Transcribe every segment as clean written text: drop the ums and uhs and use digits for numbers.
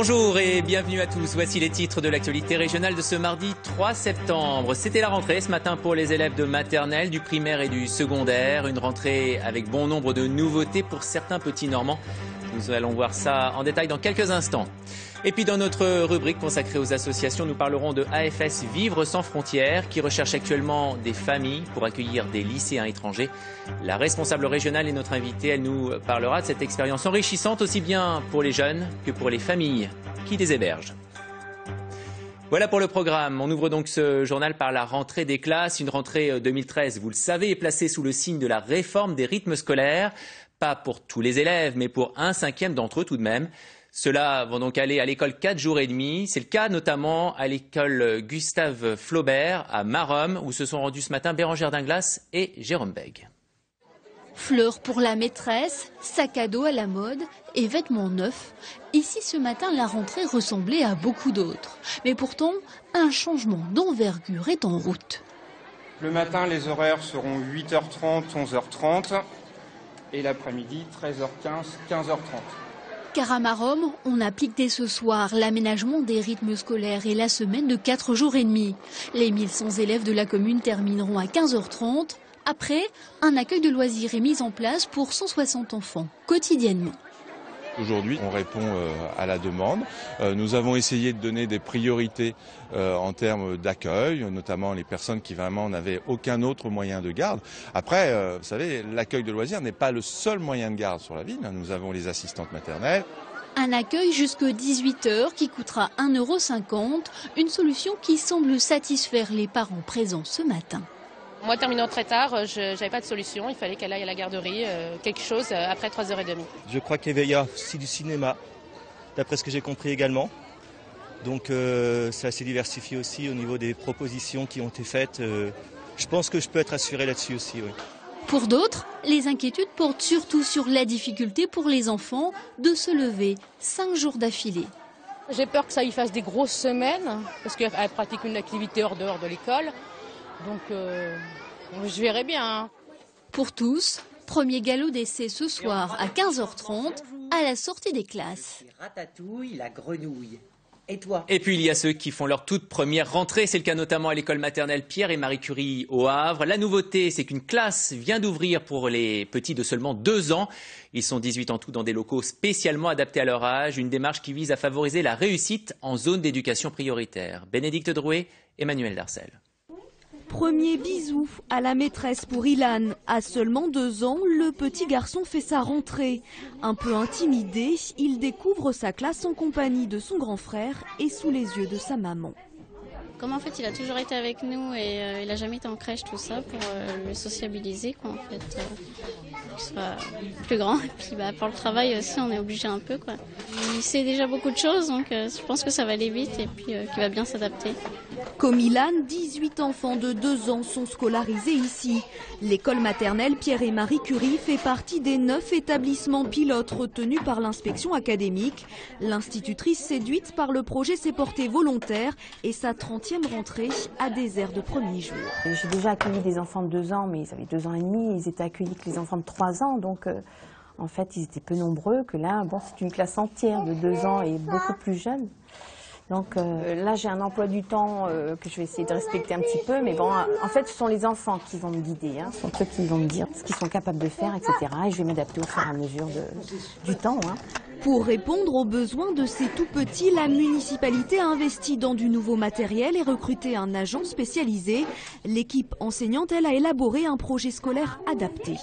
Bonjour et bienvenue à tous. Voici les titres de l'actualité régionale de ce mardi 3 septembre. C'était la rentrée ce matin pour les élèves de maternelle, du primaire et du secondaire. Une rentrée avec bon nombre de nouveautés pour certains petits Normands. Nous allons voir ça en détail dans quelques instants. Et puis dans notre rubrique consacrée aux associations, nous parlerons de AFS Vivre sans frontières qui recherche actuellement des familles pour accueillir des lycéens étrangers. La responsable régionale est notre invitée. Elle nous parlera de cette expérience enrichissante aussi bien pour les jeunes que pour les familles qui les hébergent. Voilà pour le programme. On ouvre donc ce journal par la rentrée des classes. Une rentrée 2013, vous le savez, est placée sous le signe de la réforme des rythmes scolaires. Pas pour tous les élèves, mais pour 1/5 d'entre eux tout de même. Ceux-là vont donc aller à l'école 4 jours et demi. C'est le cas notamment à l'école Gustave Flaubert à Maromme, où se sont rendus ce matin Bérangère Dinglas et Jérôme Bègue. Fleurs pour la maîtresse, sac à dos à la mode et vêtements neufs. Ici ce matin, la rentrée ressemblait à beaucoup d'autres. Mais pourtant, un changement d'envergure est en route. Le matin, les horaires seront 8h30, 11h30 et l'après-midi, 13h15, 15h30. Car à Maromme, on applique dès ce soir l'aménagement des rythmes scolaires et la semaine de 4 jours et demi. Les 1100 élèves de la commune termineront à 15h30. Après, un accueil de loisirs est mis en place pour 160 enfants, quotidiennement. Aujourd'hui, on répond à la demande. Nous avons essayé de donner des priorités en termes d'accueil, notamment les personnes qui vraiment n'avaient aucun autre moyen de garde. Après, vous savez, l'accueil de loisirs n'est pas le seul moyen de garde sur la ville. Nous avons les assistantes maternelles. Un accueil jusqu'à 18h qui coûtera 1,50 €, une solution qui semble satisfaire les parents présents ce matin. Moi, terminant très tard, je n'avais pas de solution. Il fallait qu'elle aille à la garderie, quelque chose après 3h30. Je crois qu'il y a aussi du cinéma, d'après ce que j'ai compris également. Donc c'est assez diversifié aussi au niveau des propositions qui ont été faites. Je pense que je peux être assuré là-dessus aussi, oui. Pour d'autres, les inquiétudes portent surtout sur la difficulté pour les enfants de se lever 5 jours d'affilée. J'ai peur que ça y fasse des grosses semaines, parce qu'elle pratique une activité hors dehors de l'école. Donc je verrai bien. Pour tous, premier galop d'essai ce soir à 15h30 à la sortie des classes. Ratatouille, la grenouille. Et toi ? Et puis il y a ceux qui font leur toute première rentrée. C'est le cas notamment à l'école maternelle Pierre et Marie Curie au Havre. La nouveauté, c'est qu'une classe vient d'ouvrir pour les petits de seulement 2 ans. Ils sont 18 en tout dans des locaux spécialement adaptés à leur âge. Une démarche qui vise à favoriser la réussite en zone d'éducation prioritaire. Bénédicte Drouet, Emmanuel Darcel. Premier bisou à la maîtresse pour Ilan. À seulement 2 ans, le petit garçon fait sa rentrée. Un peu intimidé, il découvre sa classe en compagnie de son grand frère et sous les yeux de sa maman. Comme en fait il a toujours été avec nous et il n'a jamais été en crèche, tout ça, pour le sociabiliser, quoi, en fait, qu'il soit plus grand. Et puis pour le travail aussi, on est obligé un peu, quoi. Il sait déjà beaucoup de choses, donc je pense que ça va aller vite et puis qu'il va bien s'adapter. Comme Ilan, 18 enfants de 2 ans sont scolarisés ici. L'école maternelle Pierre et Marie Curie fait partie des 9 établissements pilotes retenus par l'inspection académique. L'institutrice séduite par le projet s'est portée volontaire et sa 30e rentrée à des airs de premier jour. J'ai déjà accueilli des enfants de 2 ans, mais ils avaient 2 ans et demi. Ils étaient accueillis que les enfants de 3 ans, donc en fait ils étaient peu nombreux. Que là, c'est une classe entière de 2 ans et beaucoup plus jeunes. Donc là, j'ai un emploi du temps que je vais essayer de respecter un petit peu. Mais bon, en fait, ce sont les enfants qui vont me guider. Ce sont eux qui vont me dire ce qu'ils sont capables de faire, etc. Et je vais m'adapter au fur et à mesure du temps. Pour répondre aux besoins de ces tout-petits, la municipalité a investi dans du nouveau matériel et recruté un agent spécialisé. L'équipe enseignante, elle, a élaboré un projet scolaire adapté.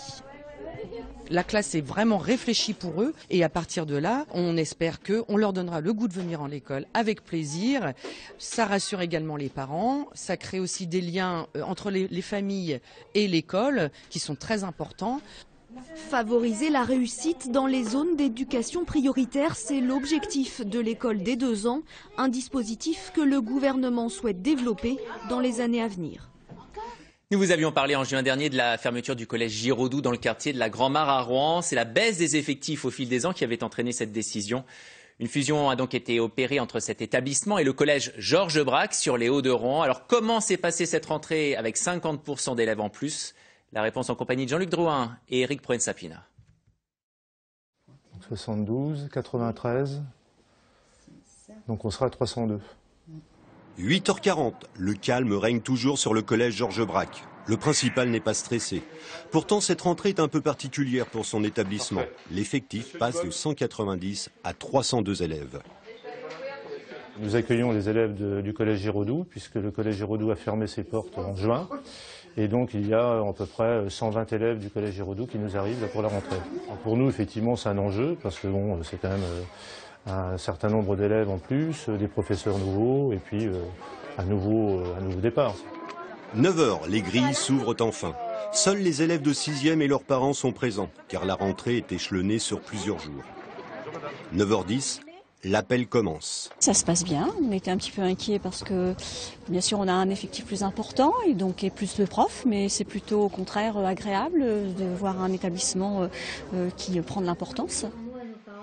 La classe est vraiment réfléchie pour eux et à partir de là, on espère qu'on leur donnera le goût de venir en l'école avec plaisir. Ça rassure également les parents, ça crée aussi des liens entre les familles et l'école qui sont très importants. Favoriser la réussite dans les zones d'éducation prioritaire, c'est l'objectif de l'école des 2 ans, un dispositif que le gouvernement souhaite développer dans les années à venir. Nous vous avions parlé en juin dernier de la fermeture du collège Giraudoux dans le quartier de la Grand-Mare à Rouen. C'est la baisse des effectifs au fil des ans qui avait entraîné cette décision. Une fusion a donc été opérée entre cet établissement et le collège Georges Braque sur les Hauts-de-Rouen. Alors comment s'est passée cette rentrée avec 50% d'élèves en plus? La réponse en compagnie de Jean-Luc Drouin et Eric Proen-Sapina. 72, 93, Donc on sera à 302. 8h40, le calme règne toujours sur le collège Georges Braque. Le principal n'est pas stressé. Pourtant, cette rentrée est un peu particulière pour son établissement. L'effectif passe de 190 à 302 élèves. Nous accueillons les élèves du collège Giraudoux, puisque le collège Giraudoux a fermé ses portes en juin. Et donc il y a à peu près 120 élèves du collège Giraudoux qui nous arrivent là pour la rentrée. Alors pour nous, effectivement, c'est un enjeu, parce que bon, c'est quand même un certain nombre d'élèves en plus, des professeurs nouveaux, et puis un nouveau départ. 9h, les grilles s'ouvrent enfin. Seuls les élèves de 6e et leurs parents sont présents, car la rentrée est échelonnée sur plusieurs jours. 9h10, l'appel commence. Ça se passe bien, on était un petit peu inquiets parce que bien sûr on a un effectif plus important et donc plus de profs, mais c'est plutôt au contraire agréable de voir un établissement qui prend de l'importance.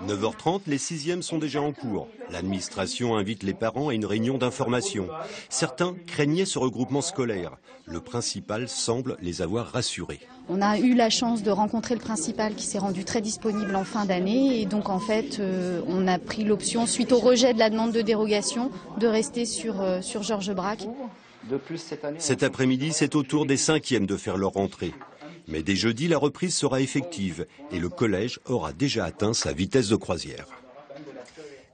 9h30, les 6e sont déjà en cours. L'administration invite les parents à une réunion d'information. Certains craignaient ce regroupement scolaire. Le principal semble les avoir rassurés. On a eu la chance de rencontrer le principal qui s'est rendu très disponible en fin d'année et donc en fait on a pris l'option, suite au rejet de la demande de dérogation, de rester sur Georges Braque. Cet après-midi, c'est au tour des 5e de faire leur rentrée. Mais dès jeudi, la reprise sera effective et le collège aura déjà atteint sa vitesse de croisière.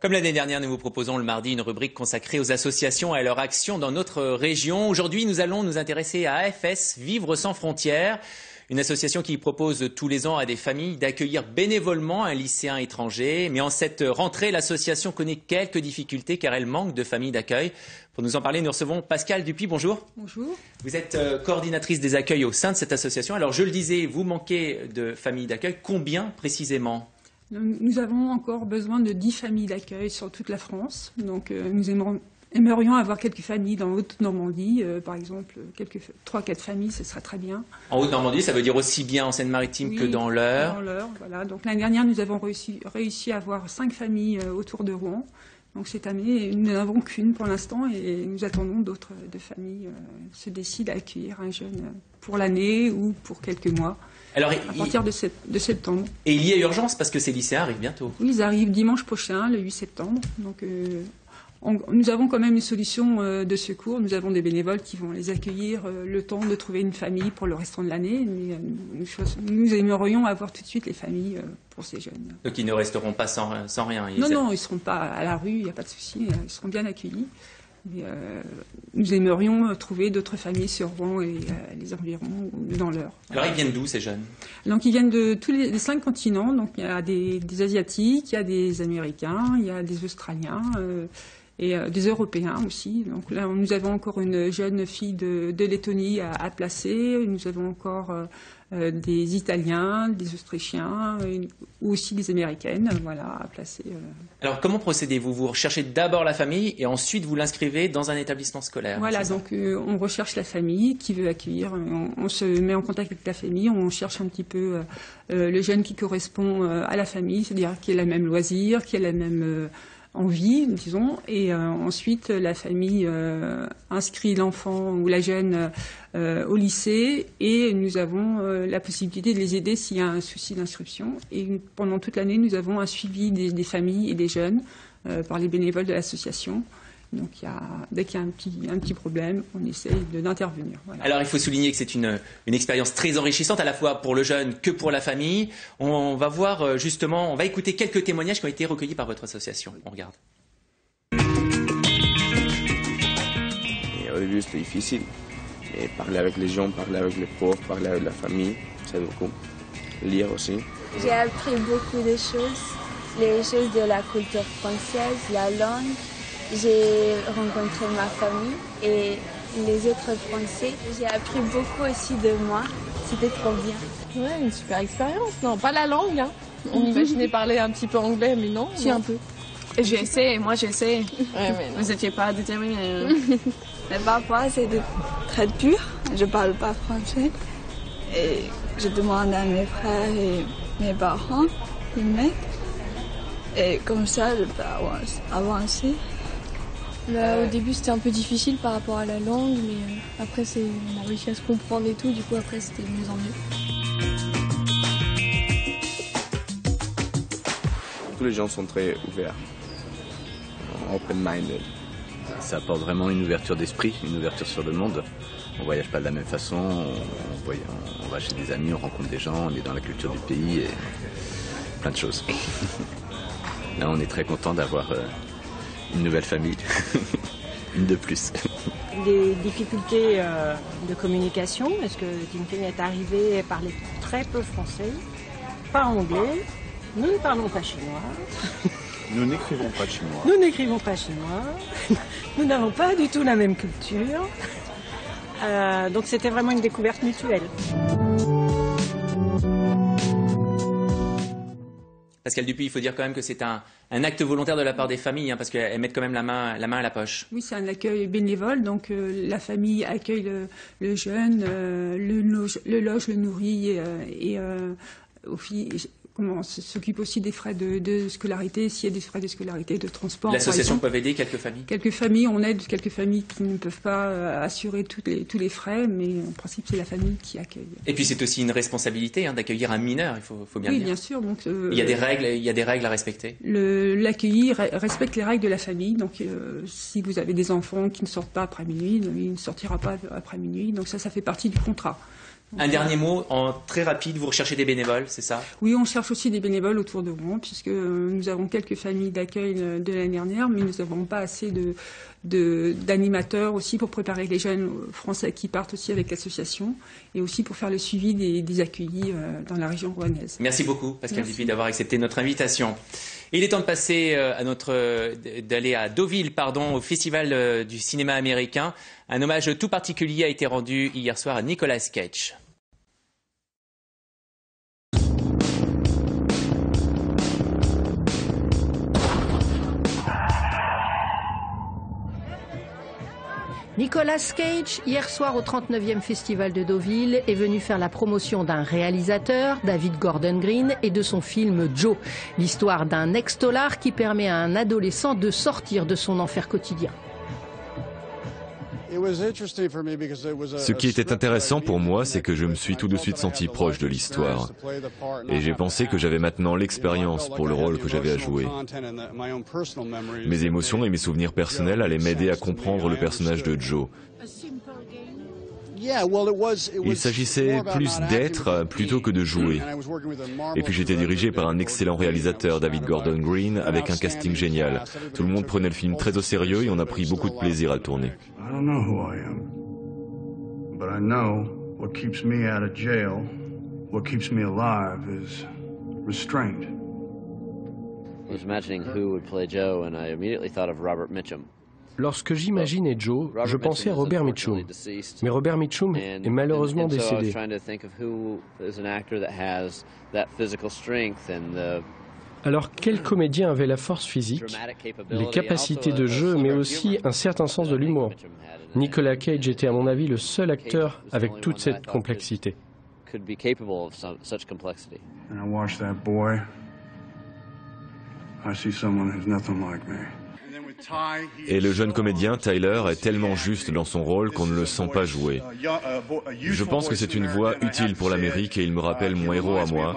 Comme l'année dernière, nous vous proposons le mardi une rubrique consacrée aux associations et à leur action dans notre région. Aujourd'hui, nous allons nous intéresser à AFS, Vivre sans frontières. Une association qui propose tous les ans à des familles d'accueillir bénévolement un lycéen étranger. Mais en cette rentrée, l'association connaît quelques difficultés car elle manque de familles d'accueil. Pour nous en parler, nous recevons Pascale Dupuis. Bonjour. Bonjour. Vous êtes coordinatrice des accueils au sein de cette association. Alors, je le disais, vous manquez de familles d'accueil. Combien précisément ? Nous avons encore besoin de 10 familles d'accueil sur toute la France. Donc, nous aimerions avoir quelques familles dans Haute-Normandie, par exemple, 3-4 familles, ce serait très bien. En Haute-Normandie, ça veut dire aussi bien en Seine-Maritime que dans l'Eure. Dans l'Eure, voilà. Donc l'année dernière, nous avons réussi à avoir 5 familles autour de Rouen. Donc cette année, nous n'en avons qu'une pour l'instant et nous attendons d'autres familles se décident à accueillir un jeune pour l'année ou pour quelques mois. Alors, à partir de septembre. Et il y a urgence parce que ces lycéens arrivent bientôt. Oui, ils arrivent dimanche prochain, le 8 septembre. Donc nous avons quand même une solution de secours. Nous avons des bénévoles qui vont les accueillir le temps de trouver une famille pour le restant de l'année. Mais nous aimerions avoir tout de suite les familles pour ces jeunes. Donc ils ne resteront pas sans rien. Non, ils ne seront pas à la rue, il n'y a pas de souci. Ils seront bien accueillis. Mais, nous aimerions trouver d'autres familles sur Rouen et les environs ou dans l'Eure. Alors ils viennent d'où ces jeunes ? Donc ils viennent de tous les 5 continents. Donc il y a des Asiatiques, il y a des Américains, il y a des Australiens et des Européens aussi. Donc là nous avons encore une jeune fille de Lettonie à placer. Nous avons encore des Italiens, des Autrichiens ou aussi des Américaines, voilà, à placer. Alors comment procédez-vous ? Vous recherchez d'abord la famille et ensuite vous l'inscrivez dans un établissement scolaire. Voilà, donc on recherche la famille qui veut accueillir, on se met en contact avec la famille, on cherche un petit peu le jeune qui correspond à la famille, c'est-à-dire qui a la même loisir, qui a la même envie, disons, et ensuite la famille inscrit l'enfant ou la jeune au lycée et nous avons la possibilité de les aider s'il y a un souci d'inscription. Et pendant toute l'année, nous avons un suivi des familles et des jeunes par les bénévoles de l'association. Donc dès qu'il y a un petit problème, on essaye d'intervenir. Voilà. Alors il faut souligner que c'est une expérience très enrichissante à la fois pour le jeune que pour la famille. On va voir justement, on va écouter quelques témoignages qui ont été recueillis par votre association. On regarde. Et au début c'était difficile. Et parler avec les gens, parler avec les profs, parler avec la famille, c'est beaucoup. Lire aussi. J'ai appris beaucoup de choses. Les choses de la culture française, la langue. J'ai rencontré ma famille et les autres Français. J'ai appris beaucoup aussi de moi. C'était trop bien. Ouais, une super expérience. Non, pas la langue. Hein. On imaginait parler un petit peu anglais, mais non. Si, un peu. J'ai essayé, moi j'ai essayé. Ouais, mais vous n'étiez pas déterminés. Mais parfois, c'est très dur. Je parle pas français. Et je demande à mes frères et mes parents de m'aider. Et comme ça, je peux avancer. Au début c'était un peu difficile par rapport à la langue, mais après on a réussi à se comprendre et tout, du coup après c'était de mieux en mieux. Tous les gens sont très ouverts. open-minded. Ça apporte vraiment une ouverture d'esprit, une ouverture sur le monde. On voyage pas de la même façon, on va chez des amis, on rencontre des gens, on est dans la culture du pays et plein de choses. Là, on est très content d'avoir une nouvelle famille, une de plus. Des difficultés de communication, parce que Tintin est arrivé et parlait très peu français, pas anglais, nous ne parlons pas chinois. Nous n'écrivons pas chinois. Nous n'écrivons pas chinois. Nous n'avons pas du tout la même culture. Donc c'était vraiment une découverte mutuelle. Pascal Dupuis, il faut dire quand même que c'est un acte volontaire de la part des familles, hein, parce qu'elles mettent quand même la main à la poche. Oui, c'est un accueil bénévole, donc la famille accueille le jeune, le loge, le nourrit et s'occupe aussi des frais de scolarité, s'il y a des frais de scolarité, de transport. L'association peut aider quelques familles. Quelques familles, on aide quelques familles qui ne peuvent pas assurer tous les frais, mais en principe c'est la famille qui accueille. Et puis c'est aussi une responsabilité d'accueillir un mineur, il faut bien le dire. Oui, bien sûr. Donc, il y a des règles à respecter. L'accueilli respecte les règles de la famille. Donc si vous avez des enfants qui ne sortent pas après minuit, il ne sortira pas après minuit. Donc ça fait partie du contrat. Un dernier mot, très rapide, vous recherchez des bénévoles, c'est ça? Oui, on cherche aussi des bénévoles autour de Rouen, puisque nous avons quelques familles d'accueil de l'année dernière, mais nous n'avons pas assez d'animateurs aussi pour préparer les jeunes français qui partent aussi avec l'association, et aussi pour faire le suivi des accueillis dans la région rouennaise. Merci beaucoup, Pascal Dupuis, d'avoir accepté notre invitation. Il est temps de passer d'aller à Deauville, au Festival du cinéma américain. Un hommage tout particulier a été rendu hier soir à Nicolas Cage. Nicolas Cage, hier soir au 39e Festival de Deauville, est venu faire la promotion d'un réalisateur, David Gordon Green, et de son film Joe, l'histoire d'un ex-tolard qui permet à un adolescent de sortir de son enfer quotidien. Ce qui était intéressant pour moi, c'est que je me suis tout de suite senti proche de l'histoire. Et j'ai pensé que j'avais maintenant l'expérience pour le rôle que j'avais à jouer. Mes émotions et mes souvenirs personnels allaient m'aider à comprendre le personnage de Joe. Il s'agissait plus d'être plutôt que de jouer. Et puis j'étais dirigé par un excellent réalisateur, David Gordon Green, avec un casting génial. Tout le monde prenait le film très au sérieux et on a pris beaucoup de plaisir à le tourner. Lorsque j'imaginais Joe, je pensais à Robert Mitchum. Mais Robert Mitchum est malheureusement décédé. Alors quel comédien avait la force physique, les capacités de jeu, mais aussi un certain sens de l'humour? Nicolas Cage était à mon avis le seul acteur avec toute cette complexité. Et le jeune comédien Tyler est tellement juste dans son rôle qu'on ne le sent pas jouer. Je pense que c'est une voix utile pour l'Amérique et il me rappelle mon héros à moi,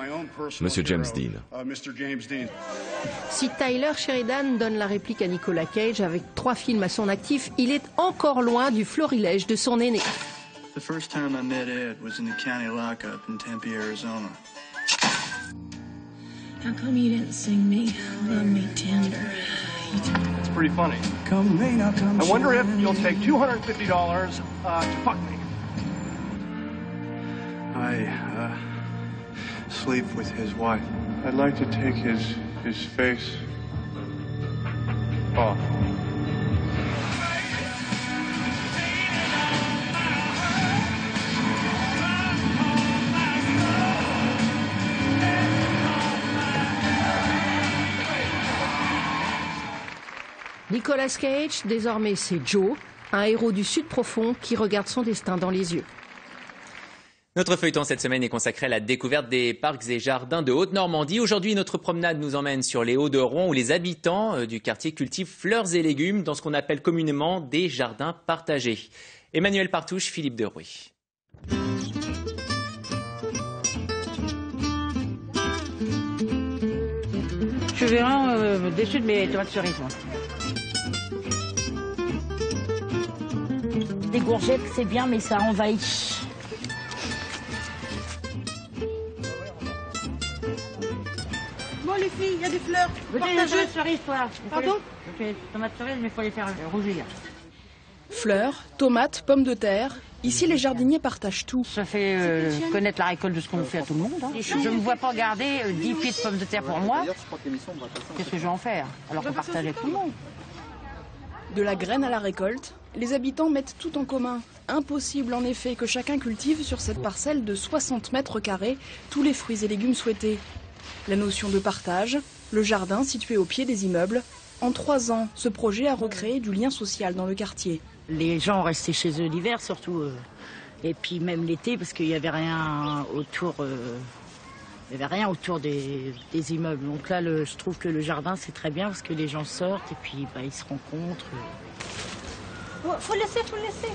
Monsieur James Dean. Si Tyler Sheridan donne la réplique à Nicolas Cage avec 3 films à son actif, il est encore loin du florilège de son aîné. The first time I met Ed was in the county lockup in Tempe, Arizona. How come you didn't sing me Love Me Tender? It's pretty funny. I wonder if you'll take $250 to fuck me. I sleep with his wife. I'd like to take his face off. Nicolas Cage, désormais c'est Joe, un héros du Sud profond qui regarde son destin dans les yeux. Notre feuilleton cette semaine est consacré à la découverte des parcs et jardins de Haute-Normandie. Aujourd'hui, notre promenade nous emmène sur les Hauts-de-Rouen où les habitants du quartier cultivent fleurs et légumes dans ce qu'on appelle communément des jardins partagés. Emmanuel Partouche, Philippe Derouy. Je suis vraiment déçue de mes tomates cerises, moi. des courgettes, c'est bien, mais ça envahit. Bon les filles, il y a des fleurs. Tomates cerises, toi. Pardon? Tomates cerises, mais il faut les faire rougir. Fleurs, tomates, pommes de terre. Ici, les jardiniers partagent tout. Ça fait connaître la récolte de ce qu'on fait à tout le monde. Hein. Je ne me vois pas garder 10 pieds de pommes de terre pour moi. Qu'est-ce que je vais en faire? Alors qu'on partage avec tout le monde. De la graine à la récolte, les habitants mettent tout en commun. Impossible en effet que chacun cultive sur cette parcelle de 60 mètres carrés tous les fruits et légumes souhaités. La notion de partage, le jardin situé au pied des immeubles. En 3 ans, ce projet a recréé du lien social dans le quartier. Les gens restaient chez eux l'hiver surtout, et puis même l'été parce qu'il n'y avait rien autour, des immeubles. Donc là, je trouve que le jardin c'est très bien parce que les gens sortent et puis ils se rencontrent. Faut laisser, faut laisser.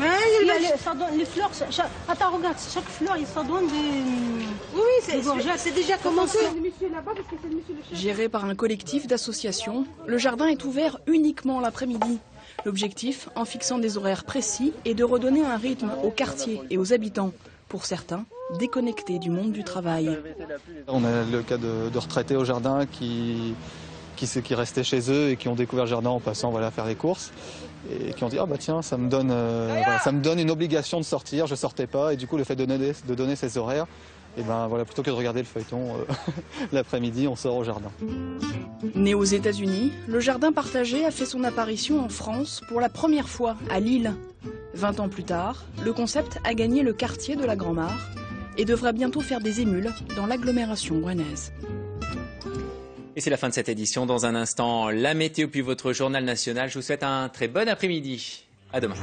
Mais ça donne les fleurs. Attends, regarde, chaque fleur, ça donne des. Oui, c'est déjà commencé. Géré par un collectif d'associations, le jardin est ouvert uniquement l'après-midi. L'objectif, en fixant des horaires précis, est de redonner un rythme au quartier et aux habitants. Pour certains, déconnectés du monde du travail. On a le cas de retraités au jardin qui restaient chez eux et qui ont découvert le jardin en passant faire les courses et qui ont dit ah bah tiens ça me donne une obligation de sortir, je sortais pas et du coup le fait de donner ces horaires et plutôt que de regarder le feuilleton l'après-midi on sort au jardin. Né aux États-Unis, le jardin partagé a fait son apparition en France pour la première fois à Lille. 20 ans plus tard, le concept a gagné le quartier de la Grand-Mare et devrait bientôt faire des émules dans l'agglomération rouennaise. Et c'est la fin de cette édition. Dans un instant, la météo puis votre journal national. Je vous souhaite un très bon après-midi. À demain.